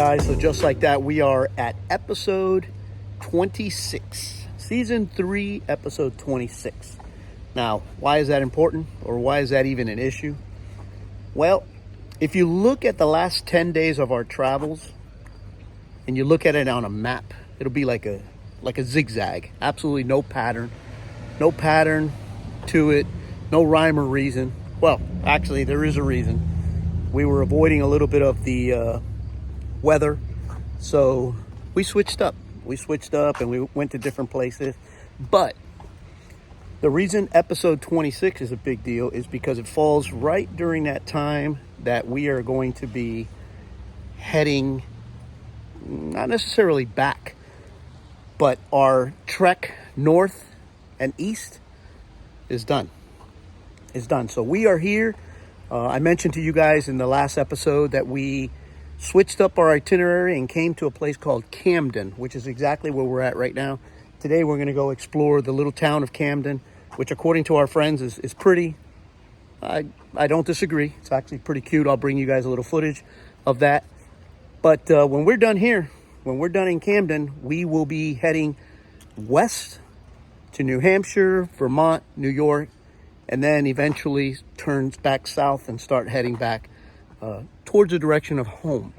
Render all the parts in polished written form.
guys, so just like that, we are at episode 26, season 3, episode 26. Now, why is that important, or why is that even an issue? Well, if you look at the last 10 days of our travels and you look at it on a map, it'll be like a zigzag. Absolutely no pattern to it, no rhyme or reason. Well, actually, there is a reason. We were avoiding a little bit of the weather, so we switched up and we went to different places. But the reason episode 26 is a big deal is because it falls right during that time that we are going to be heading, not necessarily back, but our trek north and east is done. So we are here. I mentioned to you guys in the last episode that we switched up our itinerary and came to a place called Camden, which is exactly where we're at right now. Today we're going to go explore the little town of Camden, which according to our friends is pretty. I don't disagree. It's actually pretty cute. I'll bring you guys a little footage of that. But when we're done here, when we're done in Camden, we will be heading west to New Hampshire, Vermont, New York, and then eventually turns back south and start heading back towards the direction of home.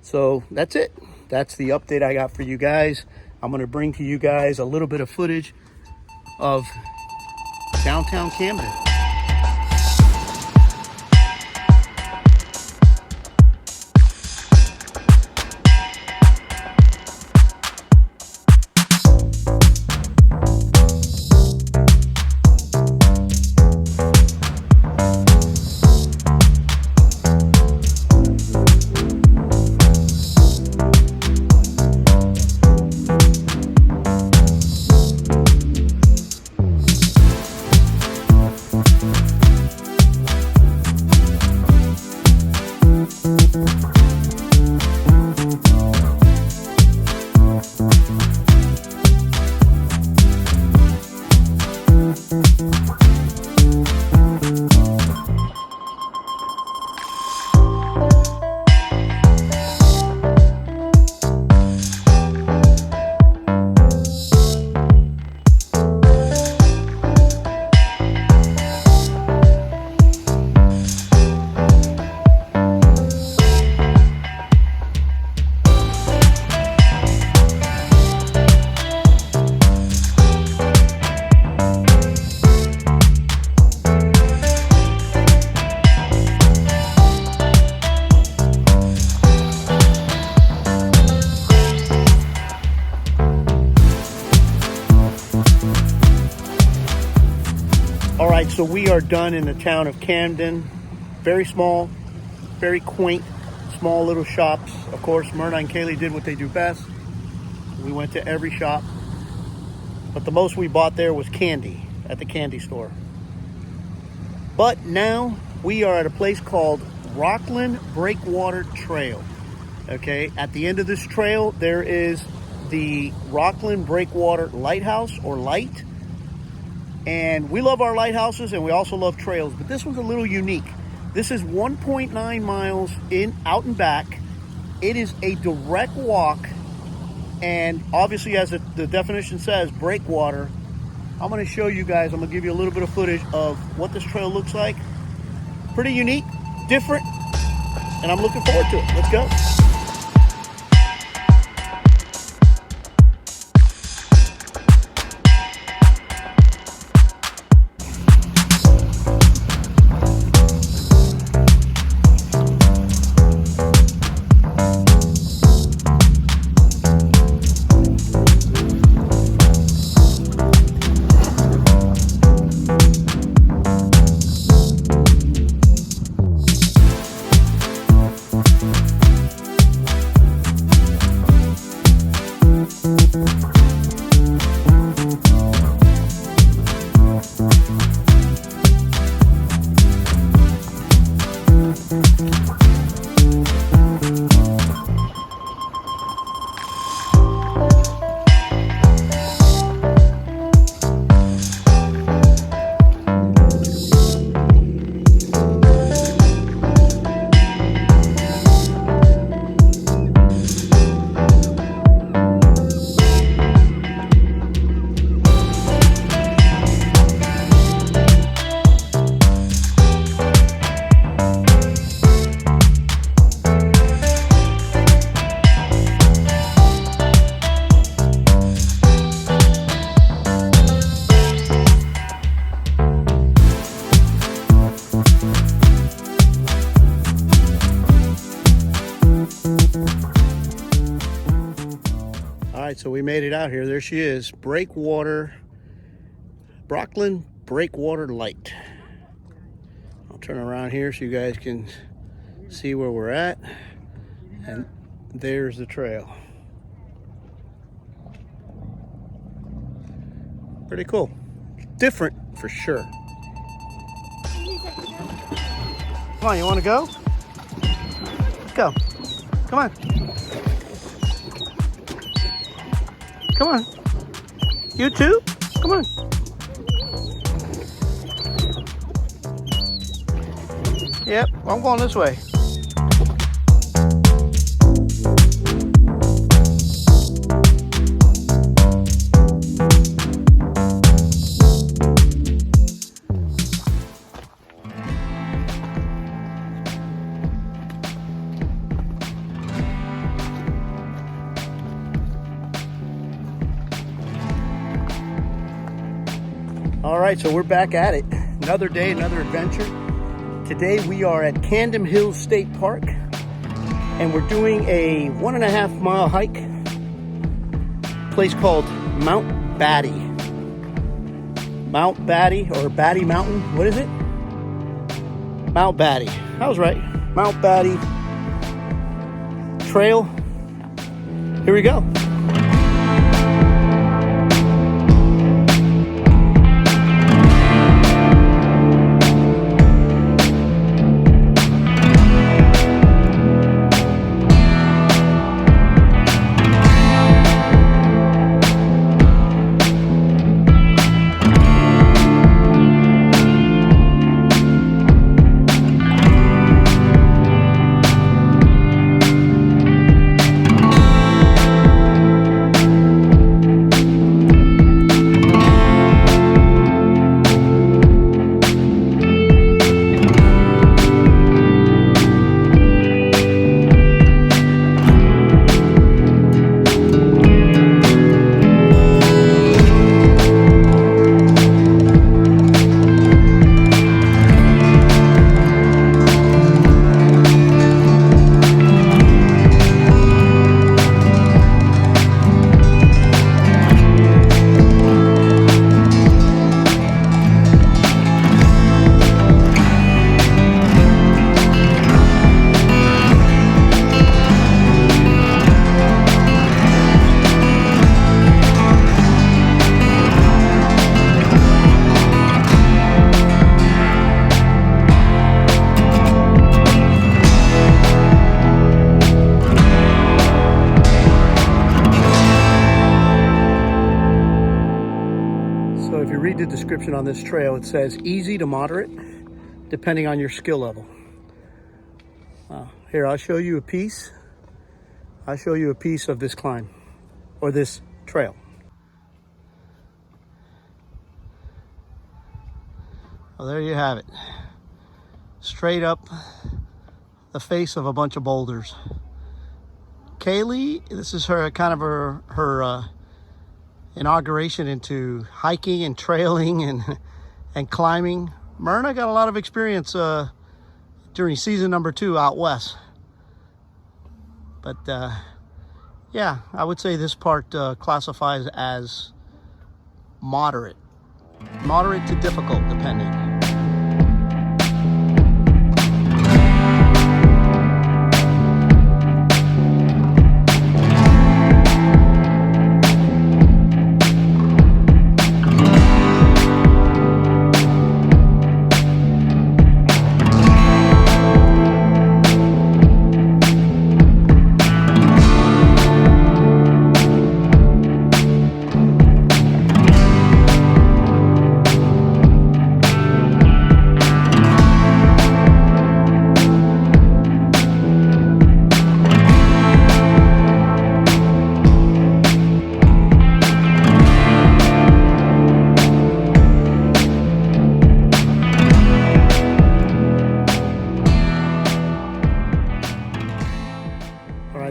So that's it. That's the update I got for you guys. I'm going to bring to you guys a little bit of footage of downtown Camden. All right, so we are done in the town of Camden. Very small, very quaint, small little shops. Of course, Myrna and Kaylee did what they do best. We went to every shop, but the most we bought there was candy at the candy store. But now we are at a place called Rockland Breakwater Trail. Okay, at the end of this trail, there is the Rockland Breakwater Lighthouse or Light. And we love our lighthouses and we also love trails, but this one's a little unique. This is 1.9 miles out and back. It is a direct walk, and obviously, as the definition says, breakwater. I'm going to show you guys, I'm going to give you a little bit of footage of what this trail looks like. Pretty unique, different, and I'm looking forward to it. Let's go. so we made it out here. There she is, Breakwater, Brooklyn Breakwater Light. I'll turn around here so you guys can see where we're at. And there's the trail. Pretty cool. Different for sure. Come on, you want to go? Let's go. Come on. Come on. You too? Come on. Yep, I'm going this way. All right, so we're back at it. Another day, another adventure. Today we are at Camden Hills State Park, and we're doing a 1.5 mile hike. A place called Mount Batty. Mount Batty, or Batty Mountain. What is it? Mount Batty. I was right. Mount Batty Trail. Here we go. So if you read the description on this trail, it says easy to moderate, depending on your skill level. Here, I'll show you a piece. I'll show you a piece of this climb, or this trail. Well, there you have it. Straight up the face of a bunch of boulders. Kaylee, this is her kind of her inauguration into hiking and trailing and climbing. Myrna got a lot of experience during season number 2 out west. But yeah, I would say this part classifies as moderate to difficult, depending.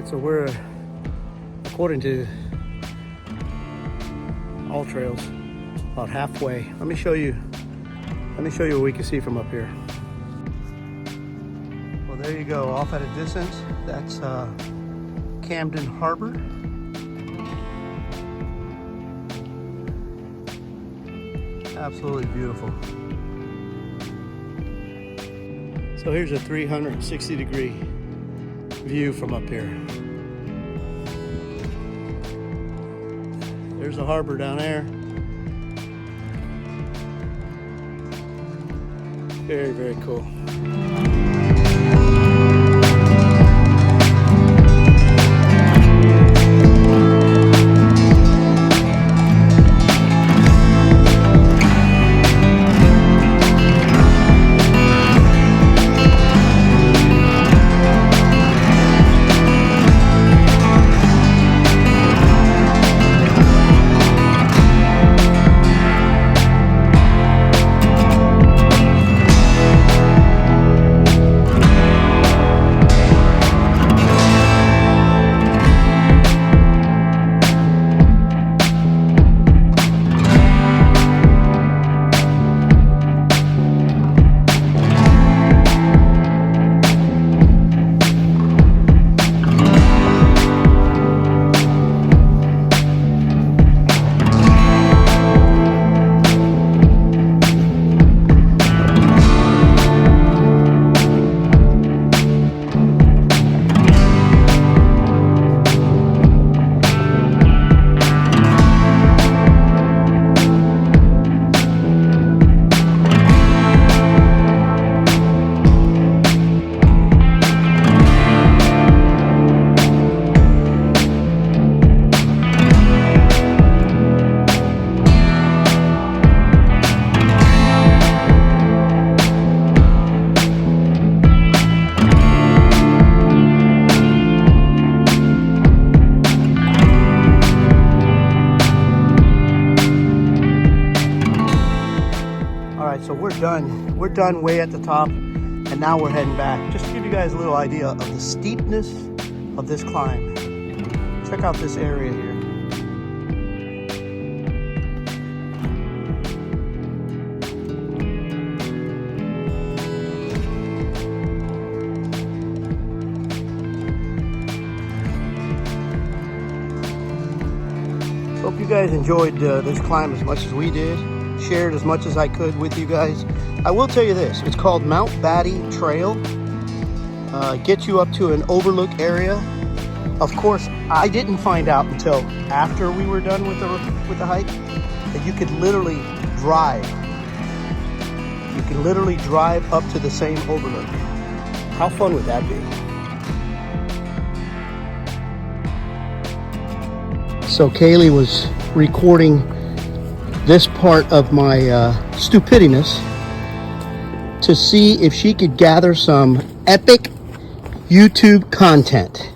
So we're, according to all trails, about halfway. Let me show you what we can see from up here. Well, there you go, off at a distance. That's Camden Harbor. Absolutely beautiful. So here's a 360-degree view from up here. There's the harbor down there. Very, very cool. So we're done way at the top, and now we're heading back. Just to give you guys a little idea of the steepness of this climb. Check out this area here. Hope you guys enjoyed this climb as much as we did. Shared as much as I could with you guys. I will tell you this, it's called Mount Batty Trail. Gets you up to an overlook area. Of course, I didn't find out until after we were done with the hike that you could literally drive. You can literally drive up to the same overlook. How fun would that be? So Kaylee was recording this part of my stupidiness to see if she could gather some epic YouTube content.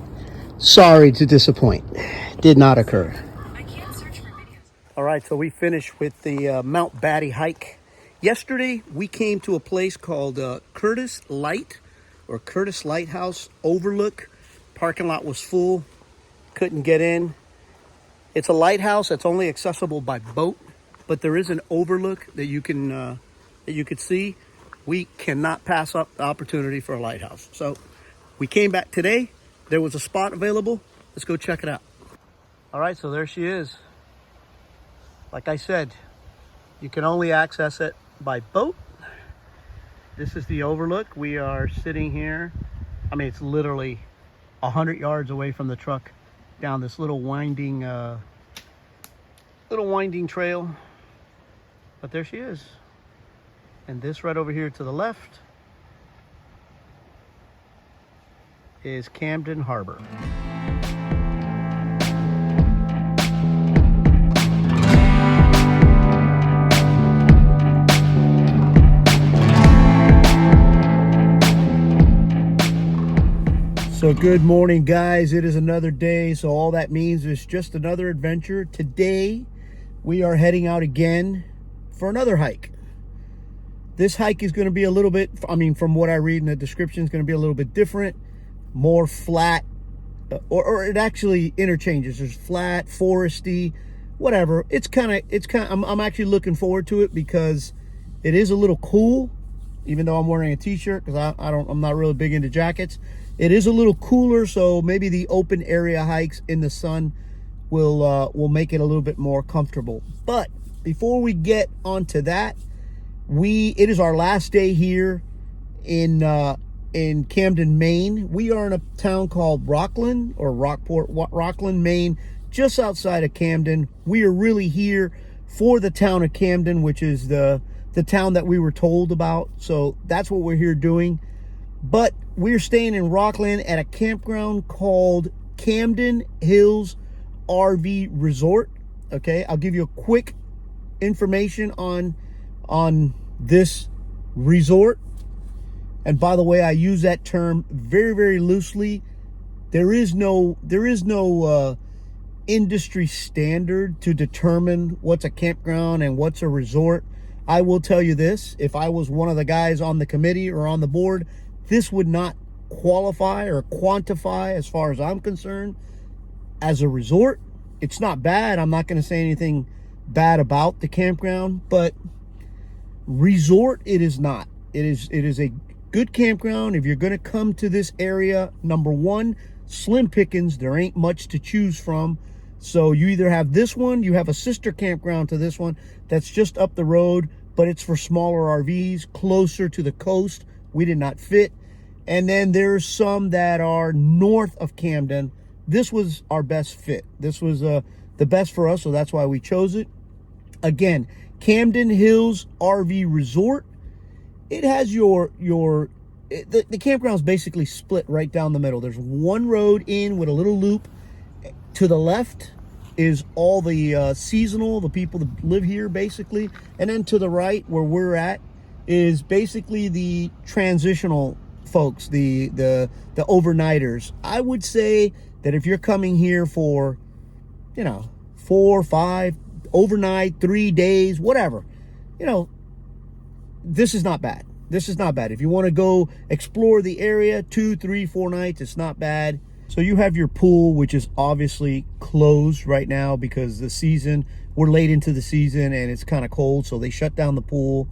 Sorry to disappoint. Did not occur. I can't search for videos. All right, so we finished with the Mount Batty hike. Yesterday, we came to a place called Curtis Lighthouse Overlook. Parking lot was full. Couldn't get in. It's a lighthouse that's only accessible by boat. But there is an overlook that you could see. We cannot pass up the opportunity for a lighthouse. So we came back today. There was a spot available. Let's go check it out. All right, so there she is. Like I said, you can only access it by boat. This is the overlook. We are sitting here. I mean, it's literally 100 yards away from the truck down this little winding trail. But there she is. And this right over here to the left is Camden Harbor. So good morning, guys. It is another day. So all that means is just another adventure. Today, we are heading out again for another hike. This hike is going to be a little bit, I mean, from what I read in the description, it's going to be a little bit different, more flat, or it actually interchanges. There's flat, foresty, whatever. I'm actually looking forward to it because it is a little cool, even though I'm wearing a t-shirt because I'm not really big into jackets. It is a little cooler, so maybe the open area hikes in the sun will make it a little bit more comfortable. But before we get onto that, it is our last day here in Camden, Maine. We are in a town called Rockland, Maine, just outside of Camden. We are really here for the town of Camden, which is the town that we were told about. So that's what we're here doing. But we're staying in Rockland at a campground called Camden Hills RV Resort. Okay, I'll give you a quick information on this resort. And by the way, I use that term very, very loosely. There is no industry standard to determine what's a campground and what's a resort. I will tell you this: if I was one of the guys on the committee or on the board, this would not qualify or quantify, as far as I'm concerned, as a resort. It's not bad. I'm not going to say anything bad about the campground, but resort it is not. It is a good campground. If you're going to come to this area, number one, slim pickings. There ain't much to choose from. So you either have this one, you have a sister campground to this one that's just up the road, but it's for smaller RVs closer to the coast. We did not fit. And then there's some that are north of Camden. This was our best fit. This was the best for us, so that's why we chose it. Again, Camden Hills RV Resort. It has the campground is basically split right down the middle. There's one road in with a little loop. To the left is all the seasonal, the people that live here basically. And then to the right, where we're at, is basically the transitional folks, the overnighters. I would say that if you're coming here for, 4 or 5 overnight, 3 days, whatever, this is not bad. This is not bad. If you want to go explore the area 2, 3, 4 nights, it's not bad. So you have your pool, which is obviously closed right now because we're late into the season and it's kind of cold, so they shut down the pool.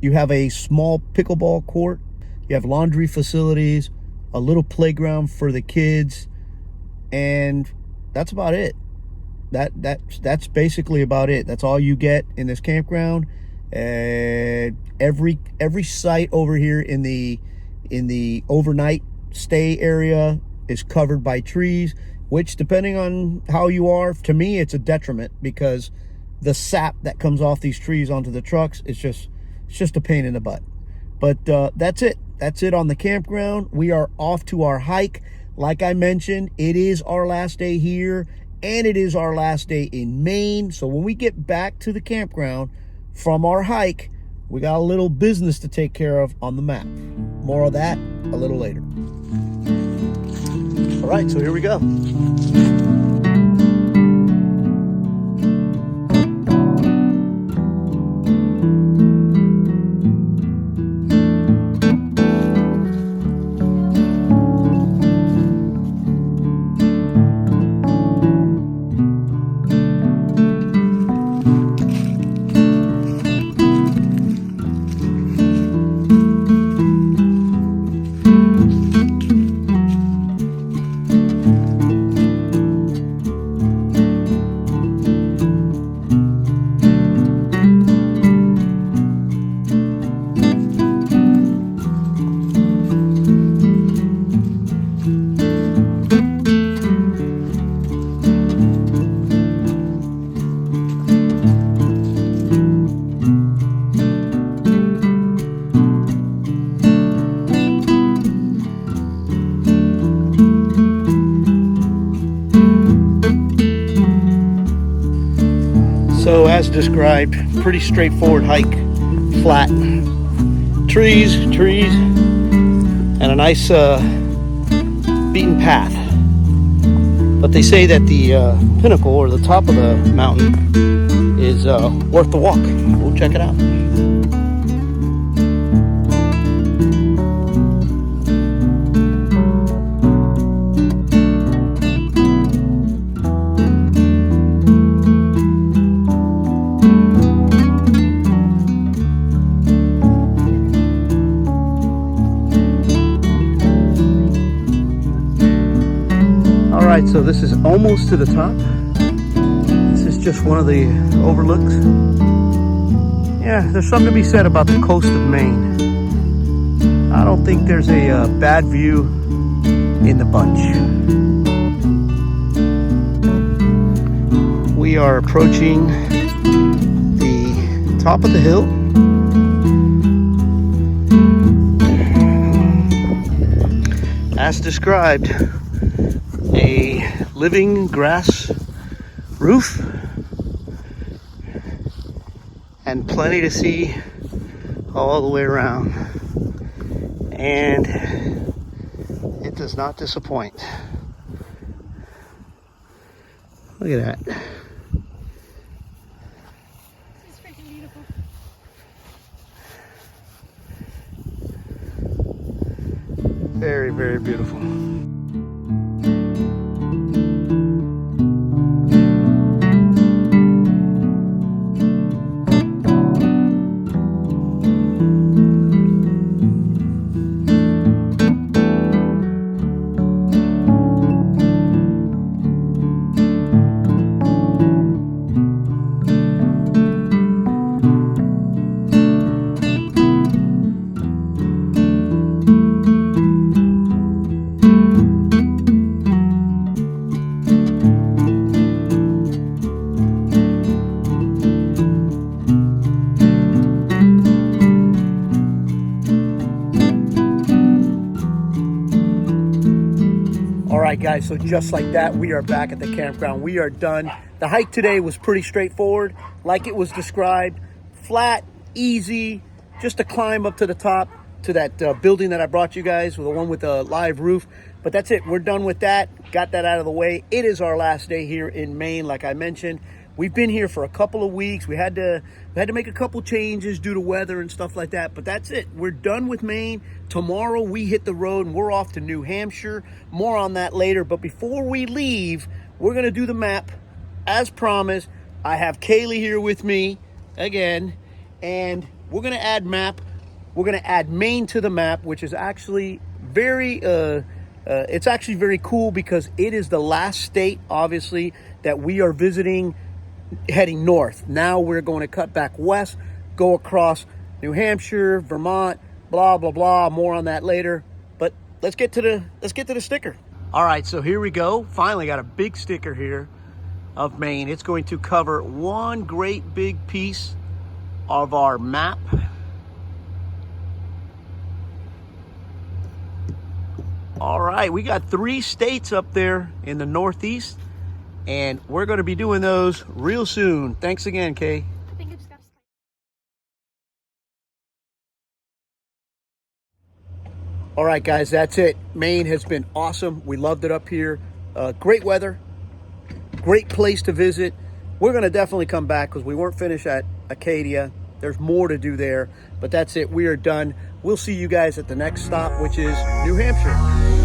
You have a small pickleball court. You have laundry facilities, a little playground for the kids, and that's about it. That's basically about it. That's all you get in this campground. Every site over here in the overnight stay area is covered by trees, which, depending on how you are, to me it's a detriment because the sap that comes off these trees onto the trucks is just a pain in the butt. But that's it on the campground. We are off to our hike. Like I mentioned, it is our last day here and it is our last day in Maine. So when we get back to the campground from our hike, we got a little business to take care of on the map. More of that a little later. All right, so here we go. So as described, pretty straightforward hike, flat, trees, and a nice beaten path. But they say that the pinnacle or the top of the mountain is worth the walk. We'll check it out. Alright, so this is almost to the top. This is just one of the overlooks. Yeah, there's something to be said about the coast of Maine. I don't think there's a bad view in the bunch. We are approaching the top of the hill. As described, a living grass roof and plenty to see all the way around, and it does not disappoint. Look at that. It's freaking beautiful. Very, very beautiful. All right, guys, so just like that, we are back at the campground. We are done. The hike today was pretty straightforward, like it was described. Flat, easy, just to climb up to the top, to that building that I brought you guys, the one with the live roof. But that's it. We're done with that. Got that out of the way. It is our last day here in Maine, like I mentioned. We've been here for a couple of weeks. We had to make a couple changes due to weather and stuff like that. But that's it. We're done with Maine. Tomorrow we hit the road and we're off to New Hampshire. More on that later. But before we leave, we're going to do the map. As promised, I have Kaylee here with me again. And we're going to add map. We're going to add Maine to the map, which is actually very... it's actually very cool because it is the last state, obviously, that we are visiting heading north. Now we're going to cut back west, go across New Hampshire, Vermont, blah, blah, blah. More on that later. But let's get to the sticker. All right, so here we go. Finally got a big sticker here of Maine. It's going to cover one great big piece of our map. All right, we got 3 states up there in the Northeast, and we're going to be doing those real soon. Thanks again, Kay. I think I just got to All right, guys, that's it. Maine has been awesome. We loved it up here. Great weather, great place to visit. We're going to definitely come back because we weren't finished at Acadia. There's more to do there, but that's it. We are done. We'll see you guys at the next stop, which is New Hampshire.